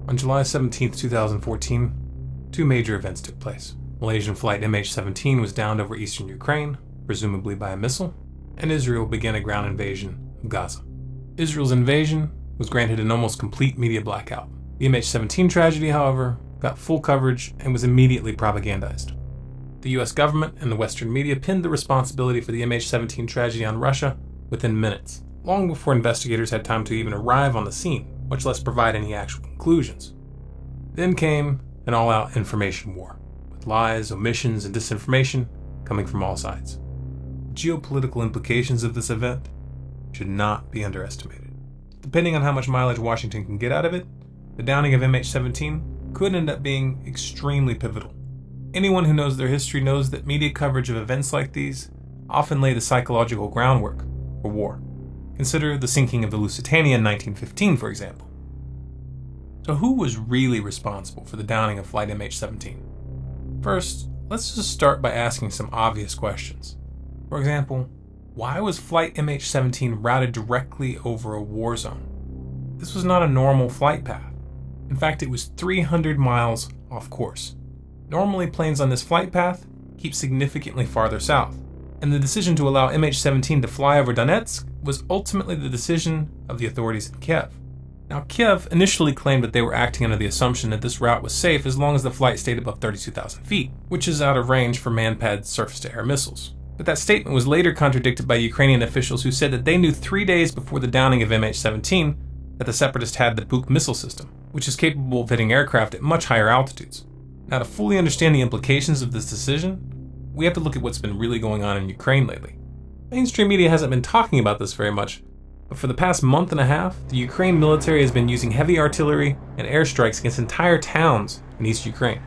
On July 17, 2014, two major events took place. Malaysian flight MH17 was downed over eastern Ukraine, presumably by a missile, and Israel began a ground invasion of Gaza. Israel's invasion was granted an almost complete media blackout. The MH17 tragedy, however, got full coverage and was immediately propagandized. The US government and the Western media pinned the responsibility for the MH17 tragedy on Russia within minutes, long before investigators had time to even arrive on the scene, much less provide any actual conclusions. Then came an all-out information war, with lies, omissions, and disinformation coming from all sides. The geopolitical implications of this event should not be underestimated. Depending on how much mileage Washington can get out of it, the downing of MH17 could end up being extremely pivotal. Anyone who knows their history knows that media coverage of events like these often lay the psychological groundwork for war. Consider the sinking of the Lusitania in 1915, for example. So who was really responsible for the downing of Flight MH17? First, let's just start by asking some obvious questions. For example, why was Flight MH17 routed directly over a war zone? This was not a normal flight path. In fact, it was 300 miles off course. Normally, planes on this flight path keep significantly farther south, and the decision to allow MH17 to fly over Donetsk was ultimately the decision of the authorities in Kiev. Now, Kiev initially claimed that they were acting under the assumption that this route was safe as long as the flight stayed above 32,000 feet, which is out of range for man-pad surface-to-air missiles. But that statement was later contradicted by Ukrainian officials who said that they knew 3 days before the downing of MH17 that the separatists had the Buk missile system, which is capable of hitting aircraft at much higher altitudes. Now, to fully understand the implications of this decision, we have to look at what's been really going on in Ukraine lately. Mainstream media hasn't been talking about this very much, but for the past month and a half, the Ukraine military has been using heavy artillery and airstrikes against entire towns in East Ukraine.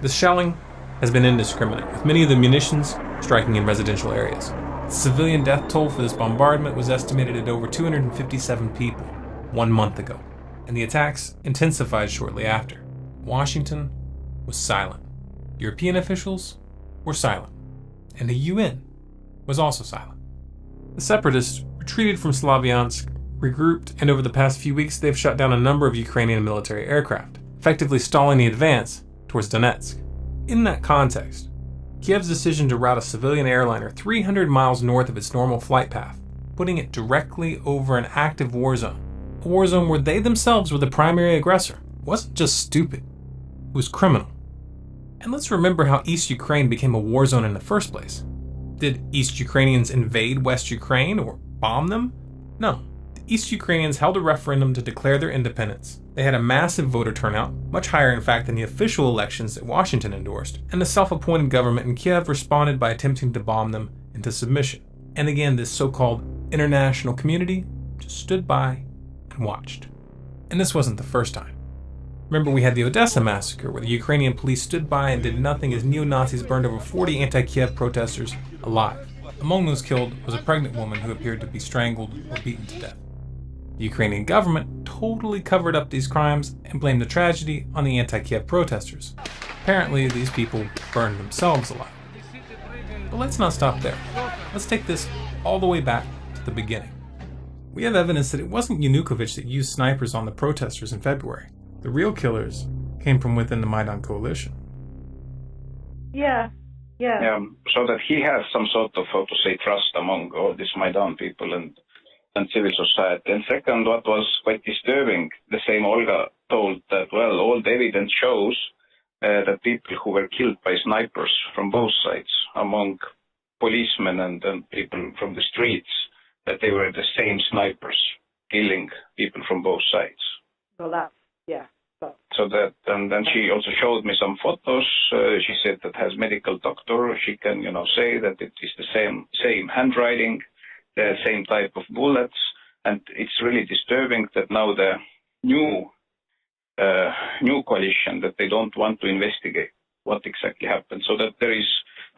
This shelling has been indiscriminate, with many of the munitions striking in residential areas. The civilian death toll for this bombardment was estimated at over 257 people 1 month ago, and the attacks intensified shortly after. Washington was silent. European officials were silent, and the UN was also silent. The separatists retreated from Slavyansk, regrouped, and over the past few weeks they've shot down a number of Ukrainian military aircraft, effectively stalling the advance towards Donetsk. In that context, Kiev's decision to route a civilian airliner 300 miles north of its normal flight path, putting it directly over an active war zone, a war zone where they themselves were the primary aggressor, wasn't just stupid, it was criminal. And let's remember how East Ukraine became a war zone in the first place. Did East Ukrainians invade West Ukraine or bomb them? No. The East Ukrainians held a referendum to declare their independence. They had a massive voter turnout, much higher in fact than the official elections that Washington endorsed, and the self-appointed government in Kiev responded by attempting to bomb them into submission. And again, this so-called international community just stood by and watched. And this wasn't the first time. Remember, we had the Odessa massacre, where the Ukrainian police stood by and did nothing as neo-Nazis burned over 40 anti-Kiev protesters alive. Among those killed was a pregnant woman who appeared to be strangled or beaten to death. The Ukrainian government totally covered up these crimes and blamed the tragedy on the anti-Kiev protesters. Apparently, these people burned themselves alive. But let's not stop there. Let's take this all the way back to the beginning. We have evidence that it wasn't Yanukovych that used snipers on the protesters in February. The real killers came from within the Maidan coalition. Yeah. So that he has some sort of, how to say, trust among all these Maidan people and civil society. And second, what was quite disturbing, the same Olga told that, well, all the evidence shows that people who were killed by snipers from both sides, among policemen and people from the streets, that they were the same snipers killing people from both sides. Well, that's, yeah. So that, and then she also showed me some photos. She said that as medical doctor, she can, say that it is the same handwriting, the same type of bullets, and it's really disturbing that now the new coalition, that they don't want to investigate what exactly happened, so that there is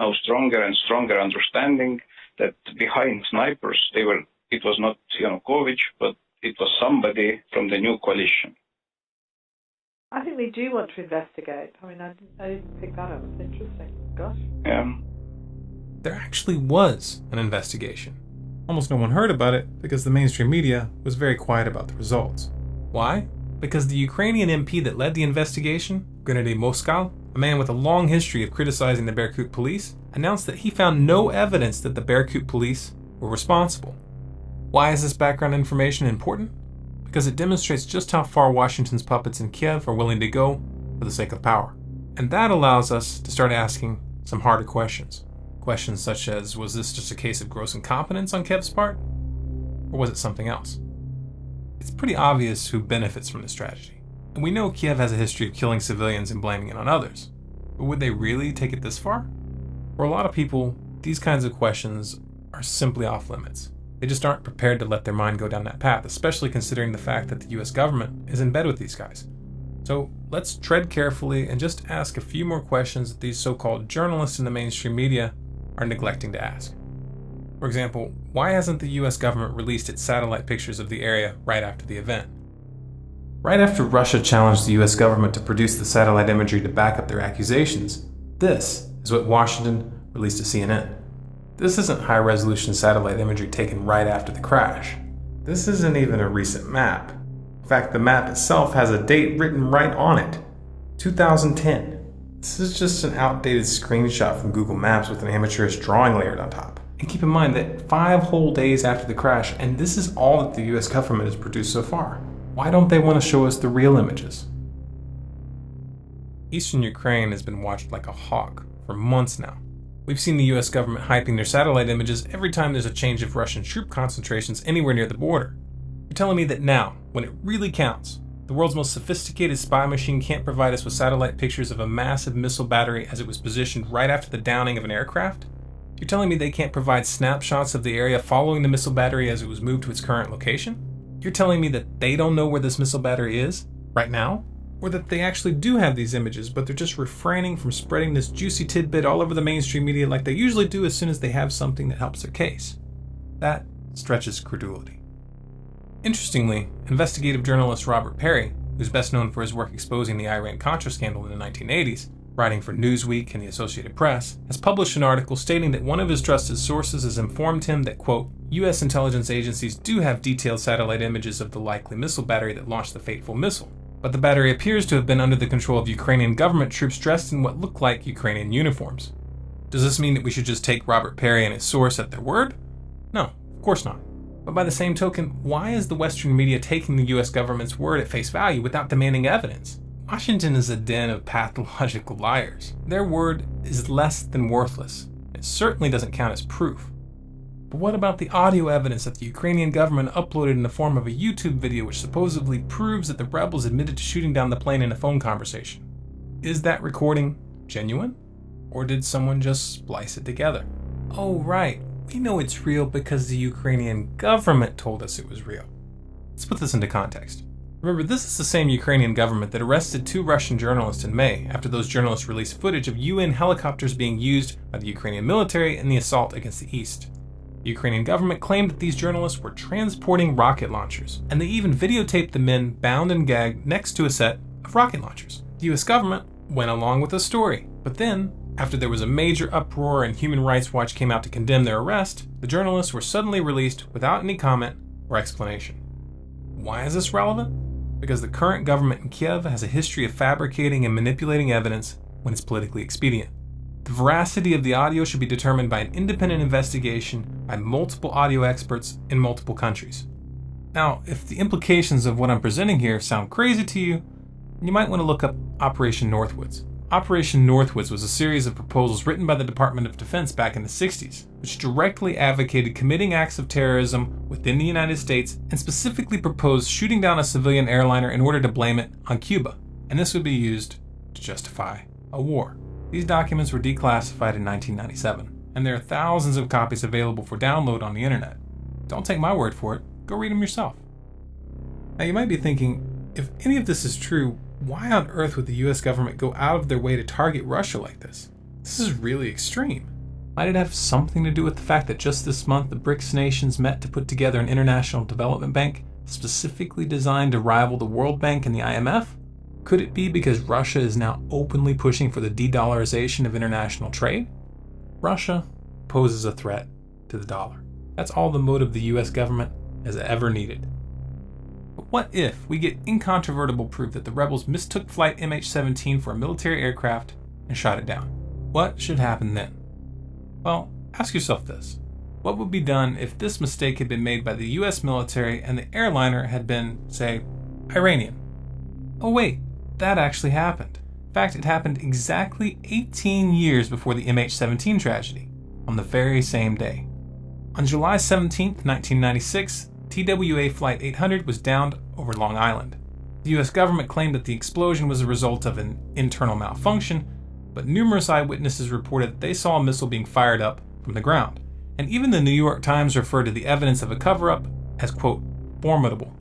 now stronger and stronger understanding that behind snipers, it was not Yanukovych, but it was somebody from the new coalition. I think they do want to investigate. I mean, I didn't pick that up. It's interesting. Gosh. Yeah. There actually was an investigation. Almost no one heard about it because the mainstream media was very quiet about the results. Why? Because the Ukrainian MP that led the investigation, Gennady Moskal, a man with a long history of criticizing the Berkut police, announced that he found no evidence that the Berkut police were responsible. Why is this background information important? Because it demonstrates just how far Washington's puppets in Kiev are willing to go for the sake of power. And that allows us to start asking some harder questions. Questions such as, was this just a case of gross incompetence on Kiev's part? Or was it something else? It's pretty obvious who benefits from this tragedy. And we know Kiev has a history of killing civilians and blaming it on others. But would they really take it this far? For a lot of people, these kinds of questions are simply off limits. They just aren't prepared to let their mind go down that path, especially considering the fact that the US government is in bed with these guys. So let's tread carefully and just ask a few more questions that these so-called journalists in the mainstream media are neglecting to ask. For example, why hasn't the US government released its satellite pictures of the area right after the event? Right after Russia challenged the US government to produce the satellite imagery to back up their accusations, this is what Washington released to CNN. This isn't high-resolution satellite imagery taken right after the crash. This isn't even a recent map. In fact, the map itself has a date written right on it, 2010. This is just an outdated screenshot from Google Maps with an amateurish drawing layered on top. And keep in mind that 5 whole days after the crash, and this is all that the US government has produced so far. Why don't they want to show us the real images? Eastern Ukraine has been watched like a hawk for months now. We've seen the US government hyping their satellite images every time there's a change of Russian troop concentrations anywhere near the border. You're telling me that now, when it really counts, the world's most sophisticated spy machine can't provide us with satellite pictures of a massive missile battery as it was positioned right after the downing of an aircraft? You're telling me they can't provide snapshots of the area following the missile battery as it was moved to its current location? You're telling me that they don't know where this missile battery is, right now? Or that they actually do have these images, but they're just refraining from spreading this juicy tidbit all over the mainstream media like they usually do as soon as they have something that helps their case? That stretches credulity. Interestingly, investigative journalist Robert Perry, who's best known for his work exposing the Iran-Contra scandal in the 1980s, writing for Newsweek and the Associated Press, has published an article stating that one of his trusted sources has informed him that, quote, US intelligence agencies do have detailed satellite images of the likely missile battery that launched the fateful missile, but the battery appears to have been under the control of Ukrainian government troops dressed in what look like Ukrainian uniforms. Does this mean that we should just take Robert Perry and his source at their word? No, of course not. But by the same token, why is the Western media taking the US government's word at face value without demanding evidence? Washington is a den of pathological liars. Their word is less than worthless. It certainly doesn't count as proof. But what about the audio evidence that the Ukrainian government uploaded in the form of a YouTube video which supposedly proves that the rebels admitted to shooting down the plane in a phone conversation? Is that recording genuine? Or did someone just splice it together? Oh right, we know it's real because the Ukrainian government told us it was real. Let's put this into context. Remember, this is the same Ukrainian government that arrested 2 Russian journalists in May after those journalists released footage of UN helicopters being used by the Ukrainian military in the assault against the East. The Ukrainian government claimed that these journalists were transporting rocket launchers, and they even videotaped the men bound and gagged next to a set of rocket launchers. The US government went along with the story, but then, after there was a major uproar and Human Rights Watch came out to condemn their arrest, the journalists were suddenly released without any comment or explanation. Why is this relevant? Because the current government in Kiev has a history of fabricating and manipulating evidence when it's politically expedient. The veracity of the audio should be determined by an independent investigation by multiple audio experts in multiple countries. Now, if the implications of what I'm presenting here sound crazy to you, you might want to look up Operation Northwoods. Operation Northwoods was a series of proposals written by the Department of Defense back in the 60s, which directly advocated committing acts of terrorism within the United States and specifically proposed shooting down a civilian airliner in order to blame it on Cuba, and this would be used to justify a war. These documents were declassified in 1997, and there are thousands of copies available for download on the internet. Don't take my word for it, go read them yourself. Now you might be thinking, if any of this is true, why on earth would the US government go out of their way to target Russia like this? This is really extreme. Might it have something to do with the fact that just this month the BRICS nations met to put together an international development bank specifically designed to rival the World Bank and the IMF? Could it be because Russia is now openly pushing for the de-dollarization of international trade? Russia poses a threat to the dollar. That's all the motive the US government has ever needed. But But what if we get incontrovertible proof that the rebels mistook flight MH17 for a military aircraft and shot it down? What should happen then? Well, ask yourself this. What would be done if this mistake had been made by the US military and the airliner had been, say, Iranian? Oh wait, that actually happened. In fact, it happened exactly 18 years before the MH17 tragedy, on the very same day. On July 17, 1996, TWA Flight 800 was downed over Long Island. The US government claimed that the explosion was a result of an internal malfunction, but numerous eyewitnesses reported that they saw a missile being fired up from the ground. And even the New York Times referred to the evidence of a cover-up as, quote, formidable.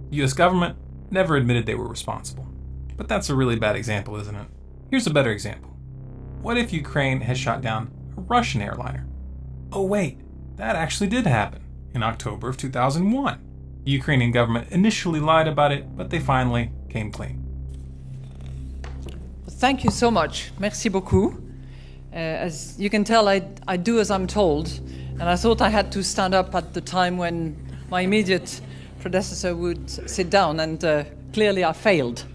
The US government never admitted they were responsible. But that's a really bad example, isn't it? Here's a better example. What if Ukraine has shot down a Russian airliner? Oh wait, that actually did happen in October of 2001. The Ukrainian government initially lied about it, but they finally came clean. Thank you so much. Merci beaucoup. As you can tell, I do as I'm told, and I thought I had to stand up at the time when my immediate predecessor would sit down, and clearly I failed.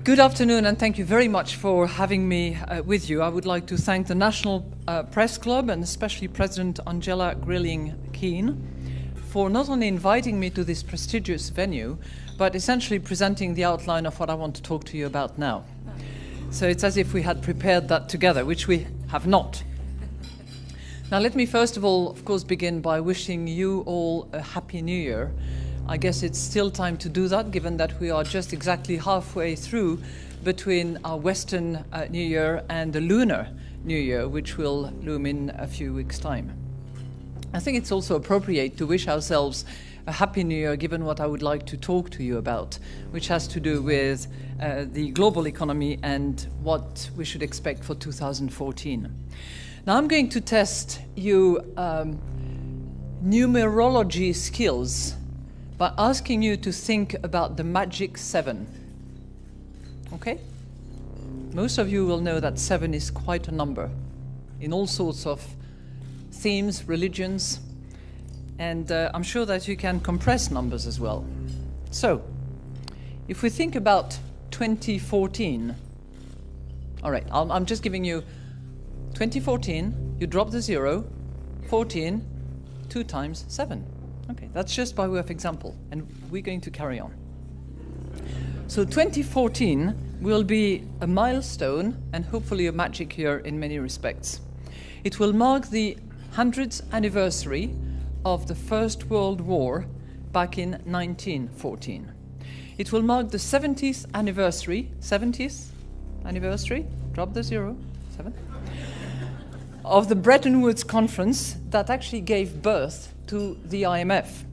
Good afternoon, and thank you very much for having me with you. I would like to thank the National Press Club, and especially President Angela Grilling-Keane, for not only inviting me to this prestigious venue, but essentially presenting the outline of what I want to talk to you about now. So it's as if we had prepared that together, which we have not. Now let me first of all, of course, begin by wishing you all a Happy New Year. I guess it's still time to do that, given that we are just exactly halfway through between our Western New Year and the Lunar New Year, which will loom in a few weeks' time. I think it's also appropriate to wish ourselves a Happy New Year, given what I would like to talk to you about, which has to do with the global economy and what we should expect for 2014. Now I'm going to test you numerology skills by asking you to think about the magic 7. Okay? Most of you will know that 7 is quite a number in all sorts of themes, religions, and I'm sure that you can compress numbers as well. So, if we think about 2014, all right, I'm just giving you 2014, you drop the 0, 14, 2 times 7. Okay, that's just by way of example, and we're going to carry on. So 2014 will be a milestone and hopefully a magic year in many respects. It will mark the 100th anniversary of the First World War back in 1914. It will mark the 70th anniversary, drop the 0, 7, of the Bretton Woods Conference that actually gave birth to the IMF.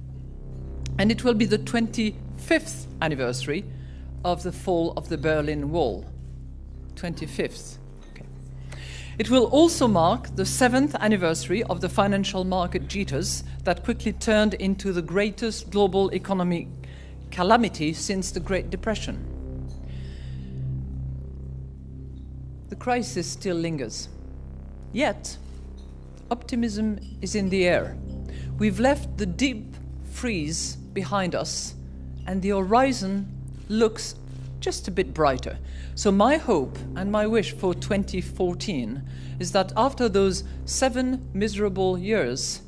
And it will be the 25th anniversary of the fall of the Berlin Wall. 25th. Okay. It will also mark the 7th anniversary of the financial market jitters that quickly turned into the greatest global economic calamity since the Great Depression. The crisis still lingers. Yet, optimism is in the air. We've left the deep freeze behind us, and the horizon looks just a bit brighter. So my hope and my wish for 2014 is that after those 7 miserable years,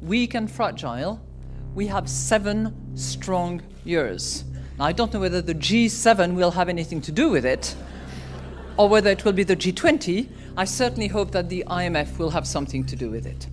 weak and fragile, we have 7 strong years. Now, I don't know whether the G7 will have anything to do with it, or whether it will be the G20. I certainly hope that the IMF will have something to do with it.